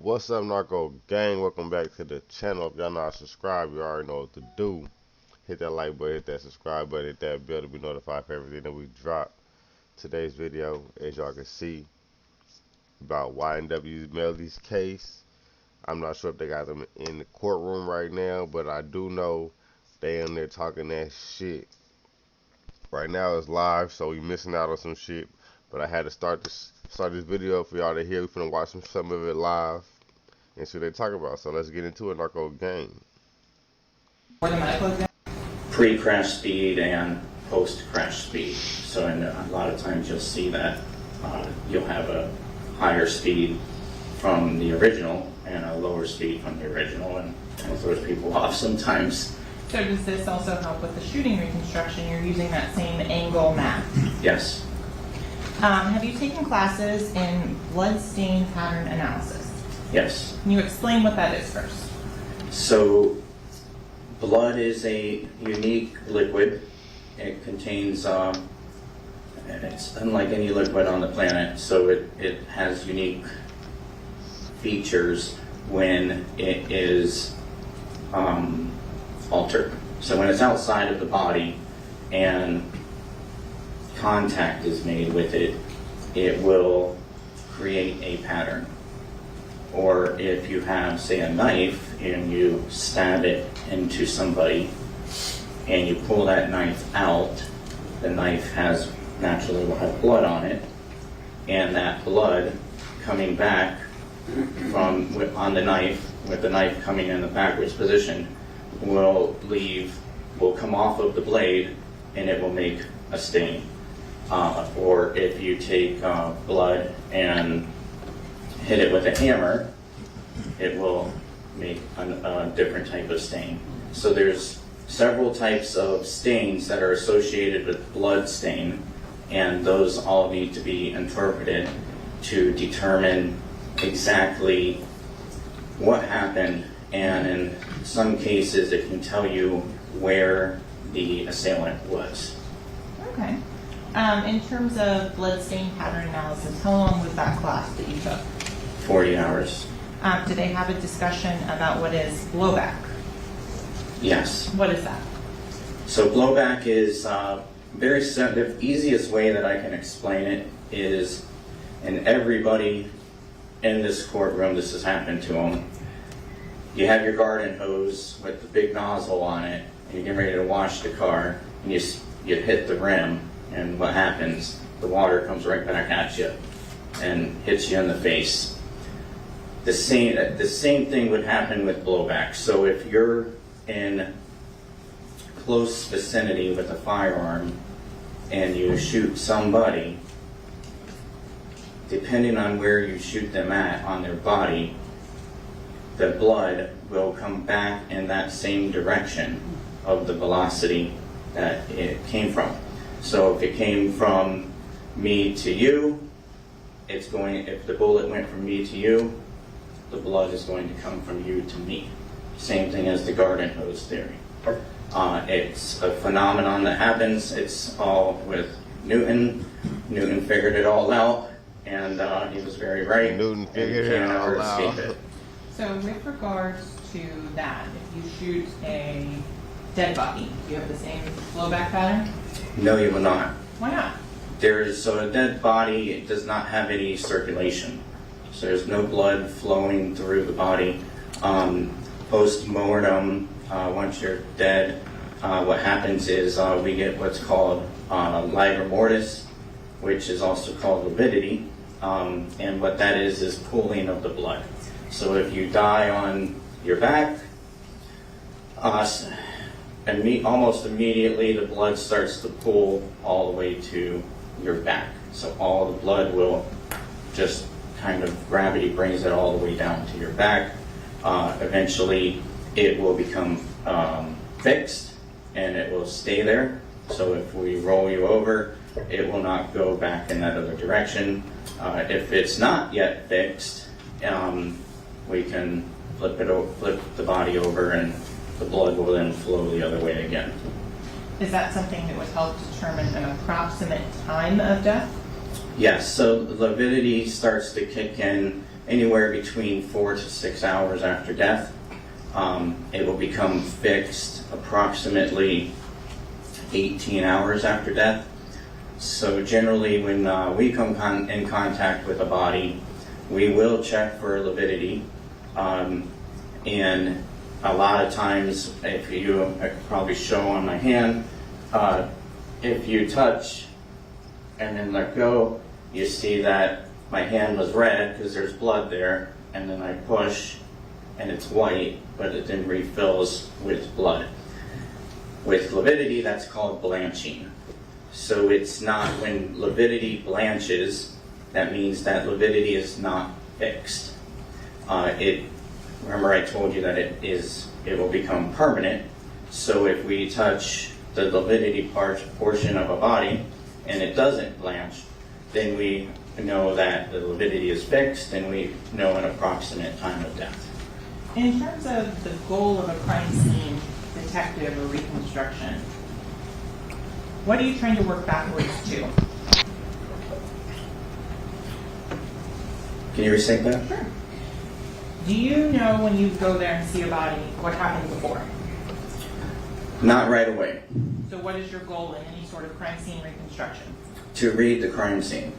What's up, Narco Gang? Welcome back to the channel. If y'all not subscribed, you already know what to do. Hit that like button, hit that subscribe button, hit that bell to be notified for everything that we drop. Today's video, as y'all can see, about YNW Melly's case. I'm not sure if they got them in the courtroom right now, but I do know they in there talking that shit. Right now it's live, so we missing out on some shit. But I had to start this video for y'all to hear. We finna watch some of it live and see what they talk about. So let's get into it, Narco Gang. Pre-crash speed and post-crash speed. So a lot of times you'll see that you'll have a higher speed from the original and a lower speed from the original, and it throws people off sometimes. So does this also help with the shooting reconstruction? You're using that same angle map? Yes. Have you taken classes in blood stain pattern analysis? Yes. Can you explain what that is first? So blood is a unique liquid. It contains, it's unlike any liquid on the planet, so it has unique features when it is altered. So when it's outside of the body and contact is made with it, it will create a pattern. Or if you have, say, a knife and you stab it into somebody and you pull that knife out, the knife naturally will have blood on it, and that blood coming back on the knife, with the knife coming in the backwards position, will come off of the blade and it will make a stain. Or if you take blood and hit it with a hammer, it will make a different type of stain. So there's several types of stains that are associated with blood stain, and those all need to be interpreted to determine exactly what happened, and in some cases it can tell you where the assailant was. Okay. In terms of blood stain pattern analysis, how long was that class that you took? 40 hours. Did they have a discussion about what is blowback? Yes. What is that? So blowback is very simple. The easiest way that I can explain it is, and everybody in this courtroom, this has happened to them, you have your garden hose with the big nozzle on it, and you're getting ready to wash the car, and you hit the rim, and what happens? The water comes right back at you and hits you in the face. The same thing would happen with blowback. So if you're in close vicinity with a firearm and you shoot somebody, depending on where you shoot them at on their body, the blood will come back in that same direction of the velocity that it came from. So if it came from me to you, if the bullet went from me to you, the blood is going to come from you to me. Same thing as the garden hose theory. It's a phenomenon that happens. It's all with Newton. Newton figured it all out, and he was very right. Newton figured it all out. So with regards to that, if you shoot a dead body, do you have the same blowback pattern? No, you will not. Why not? So a dead body, it does not have any circulation. So there's no blood flowing through the body. Post-mortem, once you're dead, what happens is we get what's called rigor mortis, which is also called lividity. And what that is pooling of the blood. So if you die on your back, almost immediately the blood starts to pool all the way to your back. So all the blood will just kind of, gravity brings it all the way down to your back. Eventually it will become fixed and it will stay there. So if we roll you over, it will not go back in that other direction. If it's not yet fixed, we can flip the body over, and the blood will then flow the other way again. Is that something that would help determine an approximate time of death? Yes, so lividity starts to kick in anywhere between 4 to 6 hours after death. It will become fixed approximately 18 hours after death. So generally when we come in contact with a body, we will check for lividity. And a lot of times, if you, I could probably show on my hand, if you touch and then let go, you see that my hand was red because there's blood there, and then I push and it's white, but it then refills with blood. With lividity, that's called blanching. So it's not, when lividity blanches, that means that lividity is not fixed. Remember I told you that it will become permanent. So if we touch the lividity portion of a body and it doesn't blanch, then we know that the lividity is fixed and we know an approximate time of death. In terms of the goal of a crime scene detective or reconstruction, what are you trying to work backwards to? Can you restate that? Sure. Do you know when you go there and see a body what happened before? Not right away. So what is your goal in any sort of crime scene reconstruction? To read the crime scene.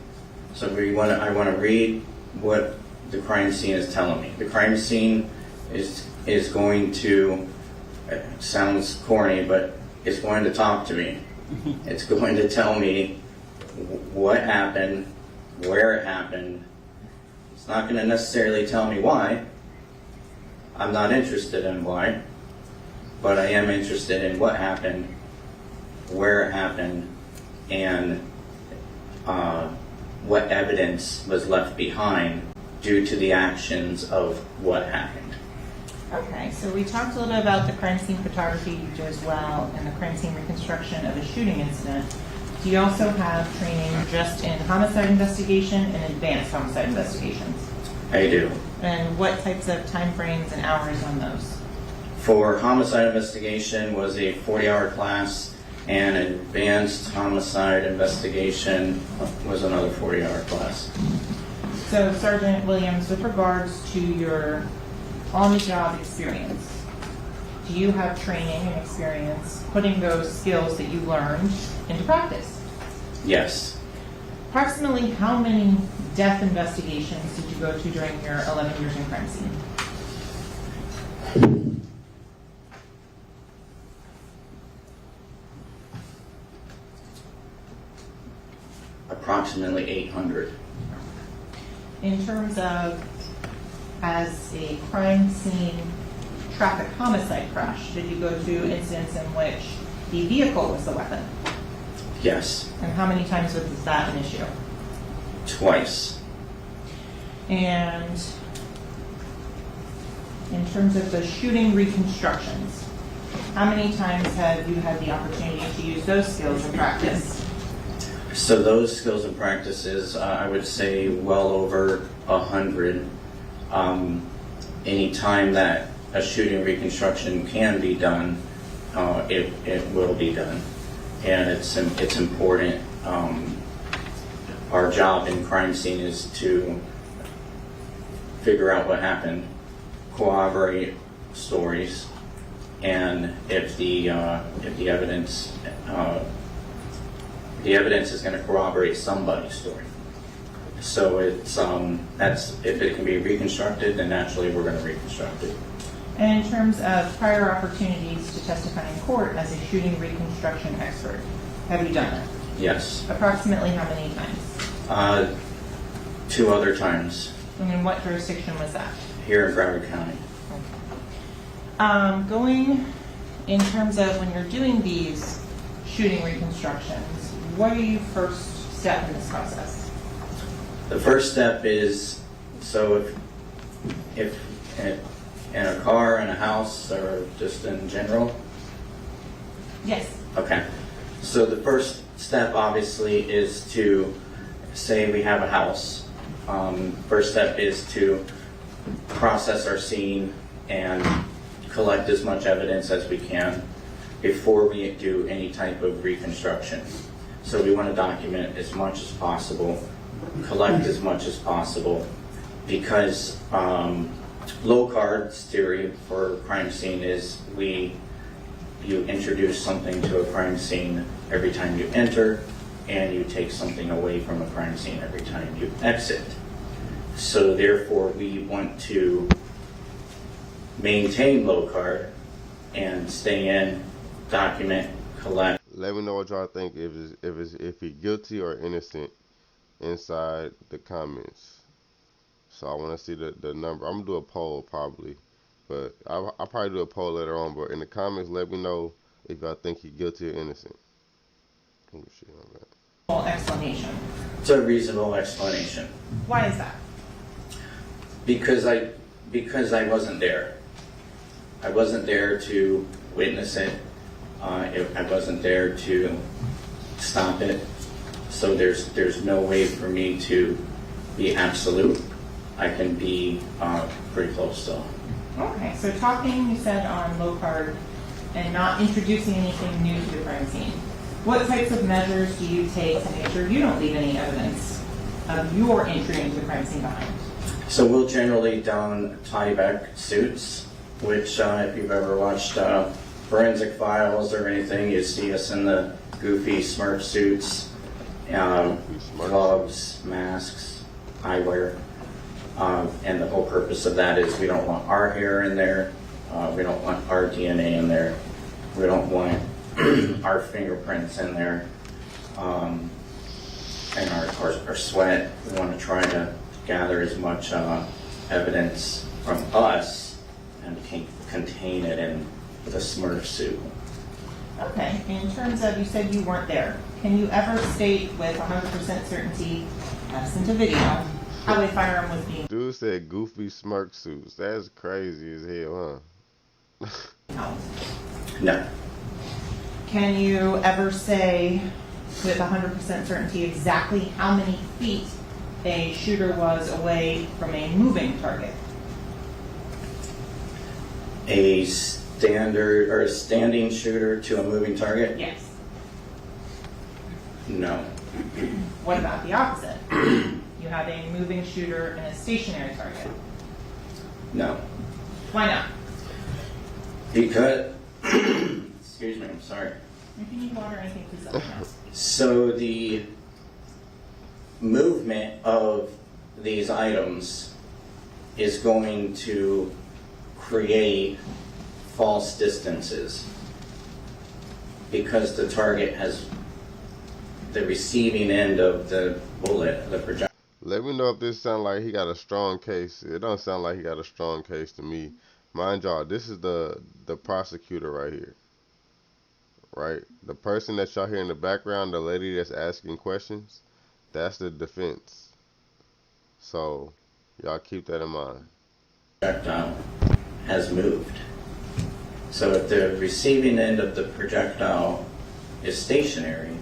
So I want to read what the crime scene is telling me. The crime scene is going to, it sounds corny, but it's going to talk to me. It's going to tell me what happened, where it happened. It's not going to necessarily tell me why. I'm not interested in why, but I am interested in what happened, where it happened, and what evidence was left behind due to the actions of what happened. Okay, so we talked a little bit about the crime scene photography you do as well, and the crime scene reconstruction of a shooting incident. Do you also have training just in homicide investigation and advanced homicide investigations? I do. And what types of time frames and hours on those? For homicide investigation was a 40-hour class, and advanced homicide investigation was another 40-hour class. So Sergeant Williams, with regards to your on-the-job experience, do you have training and experience putting those skills that you learned into practice? Yes. Approximately how many death investigations did you go to during your 11 years in crime scene? Approximately 800. In terms of, as a crime scene traffic homicide crash, did you go to incidents in which the vehicle was the weapon? Yes. And how many times was that an issue? Twice. And in terms of the shooting reconstructions, how many times have you had the opportunity to use those skills in practice? So those skills and practices, I would say well over 100. Any time that a shooting reconstruction can be done, it will be done. And it's important. Our job in crime scene is to figure out what happened, corroborate stories, and if the evidence is going to corroborate somebody's story. So it's if it can be reconstructed, then naturally we're going to reconstruct it. And in terms of prior opportunities to testify in court as a shooting reconstruction expert, have you done that? Yes. Approximately how many times? 2 other times. And in what jurisdiction was that? Here in Broward County. Going in terms of when you're doing these shooting reconstructions, what are your first step in this process? The first step is, so if in a car, in a house, or just in general? Yes. Okay. So the first step obviously is to say we have a house. First step is to process our scene and collect as much evidence as we can before we do any type of reconstruction. So we want to document as much as possible, collect as much as possible, because Locard's theory for crime scene is you introduce something to a crime scene every time you enter, and you take something away from a crime scene every time you exit. So therefore, we want to maintain Locard and stay in, document, collect. Let me know what y'all think if he's guilty or innocent inside the comments. So I want to see the number. I'm gonna do a poll probably, but I'll probably do a poll later on. But in the comments, let me know if y'all think he's guilty or innocent. Explanation. It's a reasonable explanation. Why is that? Because I wasn't there. I wasn't there to witness it. I wasn't there to stop it. So there's no way for me to be absolute. I can be pretty close still. Okay, so talking, you said, on Locard and not introducing anything new to the crime scene. What types of measures do you take to make sure you don't leave any evidence of your entry into the crime scene behind? So we'll generally don tie-back suits, which if you've ever watched Forensic Files or anything, you see us in the goofy Smurf suits, gloves, masks, eyewear. And the whole purpose of that is we don't want our hair in there, we don't want our DNA in there, we don't want our fingerprints in there, and our sweat. We want to try to gather as much evidence from us and contain it in the Smurf suit. Okay, in terms of, you said you weren't there. Can you ever state with 100% certainty, absent a video, how a firearm was being Dude said goofy smirk suits. That's crazy as hell, huh? held? No. Can you ever say with 100% certainty exactly how many feet a shooter was away from a moving target? A standard or a standing shooter to a moving target? Yes. No. What about the opposite? You have a moving shooter and a stationary target. No. Why not? Because, excuse me, I'm sorry. If you need water or anything, please let me know. So the movement of these items is going to create false distances because the target has the receiving end of the bullet, the projectile. Let me know if this sounds like he got a strong case. It don't sound like he got a strong case to me. Mind y'all, this is the prosecutor right here. Right? The person that y'all hear in the background, the lady that's asking questions, that's the defense. So, y'all keep that in mind. Projectile has moved. So if the receiving end of the projectile is stationary,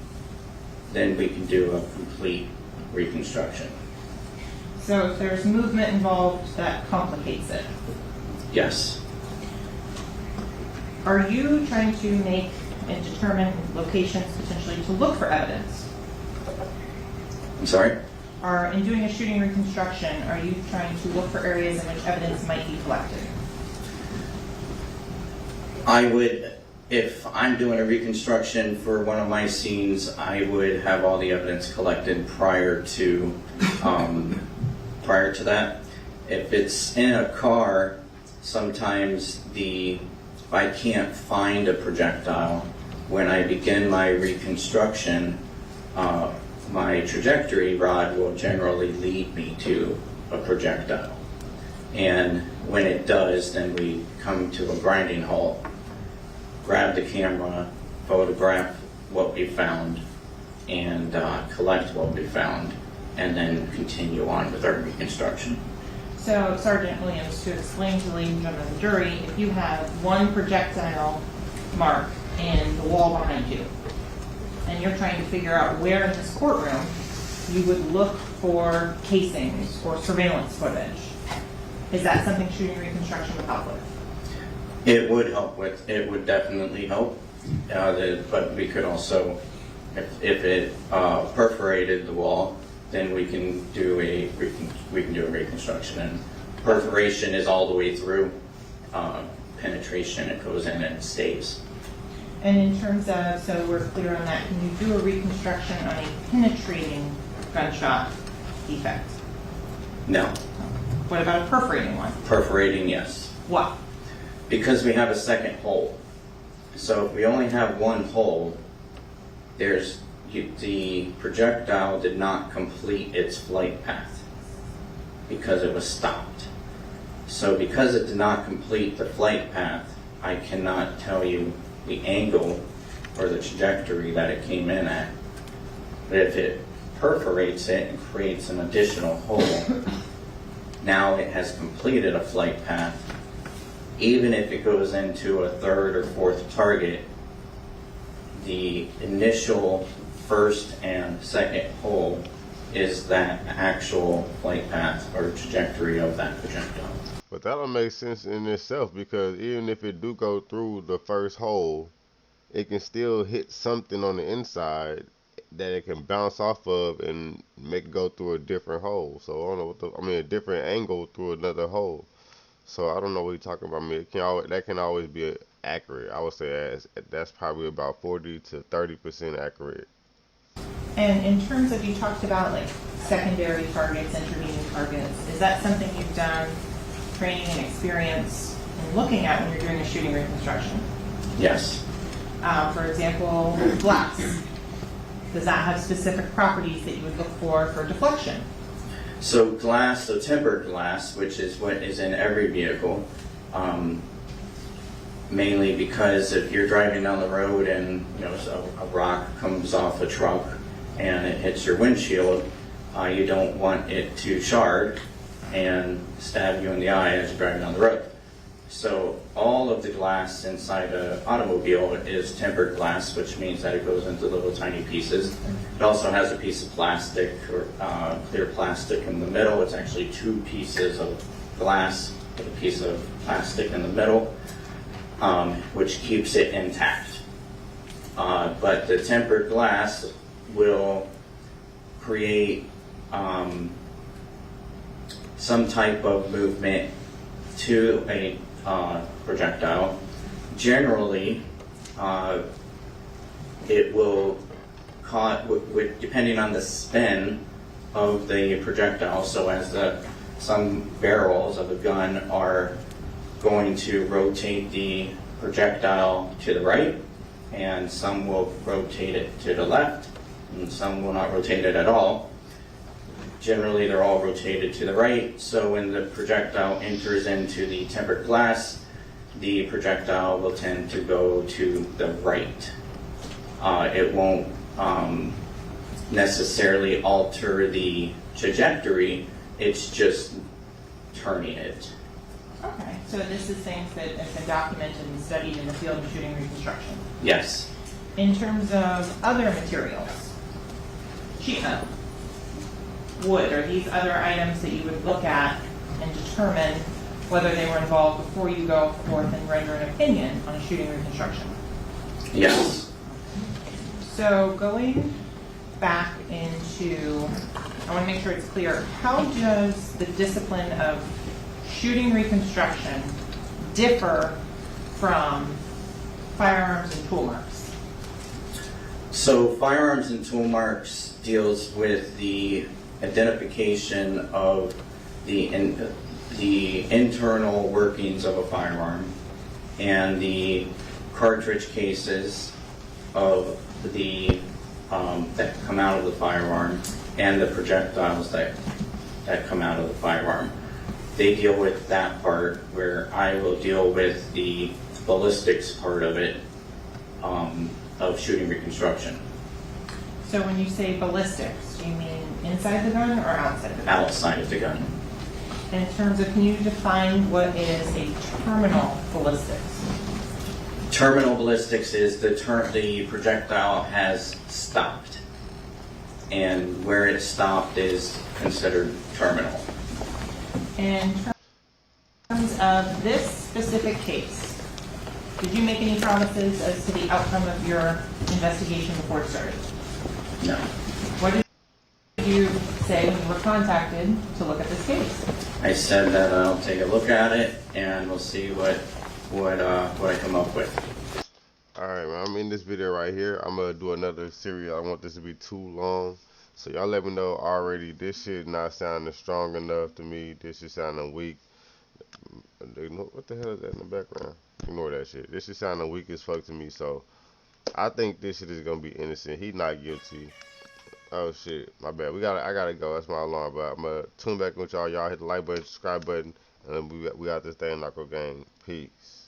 then we can do a complete reconstruction. So if there's movement involved, that complicates it. Yes. Are you trying to make and determine locations potentially to look for evidence? I'm sorry? In doing a shooting reconstruction, are you trying to look for areas in which evidence might be collected? I would, if I'm doing a reconstruction for one of my scenes, I would have all the evidence collected prior to that. If it's in a car, sometimes I can't find a projectile. When I begin my reconstruction, my trajectory rod will generally lead me to a projectile. And when it does, then we come to a grinding halt, grab the camera, photograph what we found, and collect what we found, and then continue on with our reconstruction. So, Sergeant Williams, to explain to the ladies and gentlemen of the jury, if you have one projectile mark in the wall behind you, and you're trying to figure out where in this courtroom you would look for casings or surveillance footage, is that something shooting reconstruction would help with? It would help with, it would definitely help, but we could also, if it perforated the wall, then we can do a reconstruction. And perforation is all the way through. Penetration, it goes in and stays. And in terms of, so we're clear on that, can you do a reconstruction on a penetrating gunshot defect? No. What about a perforating one? Perforating, yes. What? Because we have a second hole. So if we only have one hole, the projectile did not complete its flight path because it was stopped. So because it did not complete the flight path, I cannot tell you the angle or the trajectory that it came in at. But if it perforates it and creates an additional hole, now it has completed a flight path. Even if it goes into a third or fourth target, the initial first and second hole is that actual flight path or trajectory of that projectile. But that don't make sense in itself, because even if it do go through the first hole, it can still hit something on the inside that it can bounce off of and make it go through a different hole. So I don't know what a different angle through another hole. So I don't know what you're talking about. I mean, that can always be accurate. I would say that's probably about 40 to 30% accurate. And in terms of, you talked about like secondary targets, intervening targets, is that something you've done training and experience in looking at when you're doing a shooting reconstruction? Yes. For example, glass. Does that have specific properties that you would look for deflection? So glass, so tempered glass, which is what is in every vehicle, mainly because if you're driving down the road and so a rock comes off a truck and it hits your windshield, you don't want it to shard and stab you in the eye as you're driving down the road. So all of the glass inside an automobile is tempered glass, which means that it goes into little tiny pieces. It also has a piece of plastic or clear plastic in the middle. It's actually two pieces of glass with a piece of plastic in the middle, which keeps it intact. But the tempered glass will create some type of movement to a projectile. Generally, it will depending on the spin of the projectile. So as some barrels of a gun are going to rotate the projectile to the right, and some will rotate it to the left, and some will not rotate it at all. Generally, they're all rotated to the right, so when the projectile enters into the tempered glass, the projectile will tend to go to the right. It won't necessarily alter the trajectory, it's just turning it. Okay, so this is things that have been documented and studied in the field of shooting reconstruction. Yes. In terms of other materials, sheet metal, wood, are these other items that you would look at and determine whether they were involved before you go forth and render an opinion on a shooting reconstruction? Yes. So going back into, I want to make sure it's clear, how does the discipline of shooting reconstruction differ from firearms and tool marks? So firearms and tool marks deals with the identification of the internal workings of a firearm and the cartridge cases of the that come out of the firearm and the projectiles that come out of the firearm. They deal with that part, where I will deal with the ballistics part of it, of shooting reconstruction. So when you say ballistics, do you mean inside the gun or outside the gun? Outside of the gun. In terms of, can you define what is a terminal ballistics? Terminal ballistics is the projectile has stopped, and where it stopped is considered terminal. In terms of this specific case, did you make any promises as to the outcome of your investigation before it started? No. What did did you say when you were contacted to look at this case? I said that I'll take a look at it and we'll see what I come up with. Alright, man, I'm in this video right here. I'm gonna do another series. I don't want this to be too long. So y'all let me know already. This shit not sounding strong enough to me. This shit sounding weak. What the hell is that in the background? Ignore that shit. This shit sounding weak as fuck to me. So I think this shit is gonna be innocent. He not guilty. Oh shit, my bad. I gotta go. That's my alarm. But I'm gonna tune back with y'all. Y'all hit the like button, subscribe button, and we got this thing, Narco Gang. Peace.